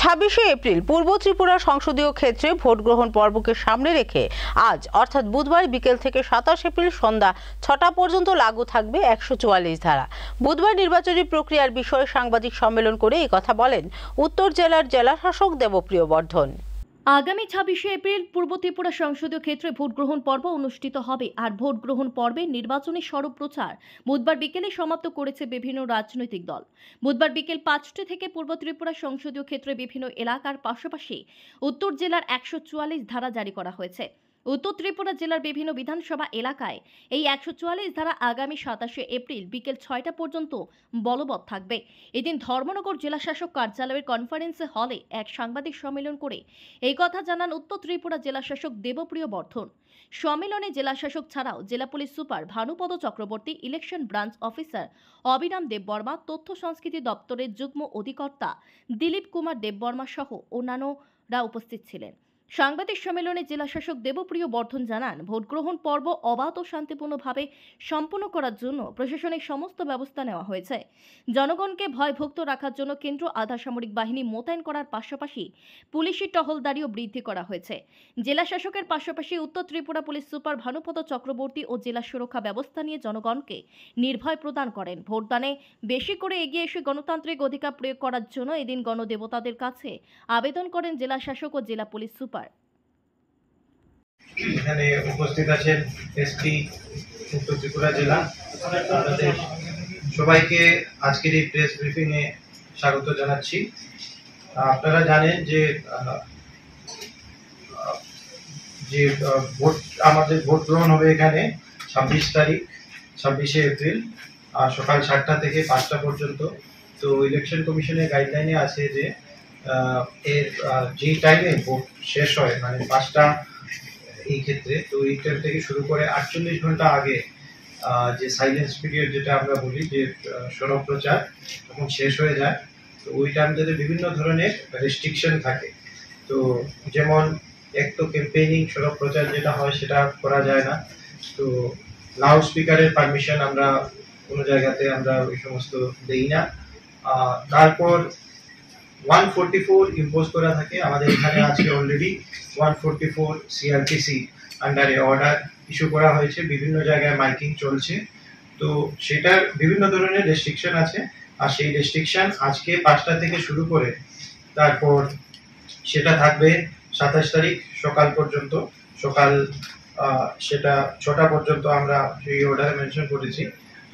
26শে April পূর্ব ত্রিপুরা সংসদীয় ক্ষেত্রে vote গ্রহণ পর্বকে সামনে রেখে আজ অর্থাৎ বুধবার বিকেল থেকে 27 এপ্রিল সন্ধ্যা 6টা পর্যন্ত লাগু থাকবে 144 ধারা। বুধবার নির্বাচনী প্রক্রিয়ার বিষয়ে সাংবাদিক সম্মেলন করে এই কথা বলেন উত্তর জেলার জেলাশাসক দেবপ্রিয় বর্ধন। আগামী 26শে এপ্রিল পূর্ব ত্রিপুরা সংসদীয় ক্ষেত্রে ভোট গ্রহণ পর্ব অনুষ্ঠিত হবে। আর ভোট গ্রহণ পর্বে নির্বাচনী সরব প্রচার বুধবার বিকেলে সমাপ্ত করেছে বিভিন্ন রাজনৈতিক দল। বুধবার বিকেল 5টা থেকে পূর্ব ত্রিপুরা সংসদীয় ক্ষেত্রে বিভিন্ন এলাকার পাশাপাশি উত্তর জেলার 144 ধারা জারি করা হয়েছে। উত্তর ত্রিপুরা জেলার বিভিন্ন বিধানসভা এলাকায় এই 144 ধারা আগামী 27শে এপ্রিল বিকেল 6টা পর্যন্ত বলবৎ থাকবে। এদিন ধর্মনগর জেলাশাসক কার্যালয়ের কনফারেন্স হলে এক সাংবাদিক সম্মেলন করে এই কথা জানান উত্তর ত্রিপুরা জেলাশাসক দেবপ্রিয় বর্ধন। সম্মেলনে জেলাশাসক ছাড়াও জেলা police super Bhanupada Chakraborty, election branch officer অবিরাম দেববর্মা, তথ্য সংস্কৃতি দপ্তরের যুগ্ম অধিকর্তা দিলীপ কুমার দেববর্মা সহ অন্যান্যরা উপস্থিত ছিলেন। সাংবাদিক সম্মেলনে জেলাশাসক দেবপ্রিয় বর্ধন জানান, ভোট গ্রহণ পর্ব অবাধ ও শান্তিপূর্ণভাবে সম্পন্ন করার জন্য প্রশাসনের সমস্ত ব্যবস্থা নেওয়া হয়েছে। জনগণকে ভয়ভুক্ত রাখার জন্য কেন্দ্র আধা সামরিক বাহিনী মোতায়েন করার পাশাপাশি পুলিশি টহলদারিও বৃদ্ধি করা হয়েছে। জেলাশাসকের পাশাপাশি উত্তর ত্রিপুরা পুলিশ সুপার ভানুপদ চক্রবর্তী ও জেলা সুরক্ষা ব্যবস্থা নিয়ে জনগণকে নির্ভয় প্রদান করেন। ভোটদানে বেশি করে এগিয়ে এসে গণতান্ত্রিক অধিকার প্রয়োগ করার জন্য এদিন গণদেবতাদের কাছে আবেদন করেন জেলাশাসক ও জেলা পুলিশ সুপার। এখানে উপস্থিত আছেন এসপি উত্তর ত্রিপুরা জেলা। আপনাদের সবাইকে আজকের এই প্রেস ব্রিফিং এ স্বাগত জানাচ্ছি। আপনারা জানেন যে আমাদের ভোট গ্রহণ হবে এখানে 26শে এপ্রিল সকাল 7টা থেকে 5টা পর্যন্ত। তো ইলেকশন কমিশনের গাইডলাইনে আছে যে এর যে টাইমে ভোট শেষ হয় মানে 5টা এই ক্ষেত্রে, তো এই টাইম থেকে শুরু করে 48 ঘন্টা আগে যে সাইলেন্স পিরিয়ড যেটা আমরা বলি যে সরব প্রচার তখন শেষ হয়ে যায়। তো ওই টাইমটাতে বিভিন্ন ধরনের রেস্ট্রিকশন থাকে। তো যেমন এক তো ক্যাম্পেইনিং সরব প্রচার যেটা হয় সেটা করা যায় না। তো লাউড স্পিকারের পারমিশন আমরা কোনো জায়গাতে আমরা ওই সমস্ত দেই না। তারপর 144 ইম্পোজ করা থাকে আমাদের এখানে। আজকে অলরেডি 144 সিআরপিসি আন্ডারে অর্ডার ইস্যু করা হয়েছে, বিভিন্ন জায়গায় মাইকিং চলছে। তো সেটার বিভিন্ন ধরনের রেস্ট্রিকশন আছে। আর সেই রেস্ট্রিকশন আজকে 5টা থেকে শুরু করে তারপর সেটা থাকবে 27 তারিখ সকাল পর্যন্ত। সকাল সেটা 6টা পর্যন্ত আমরা সেই অর্ডারে মেনশন করেছি।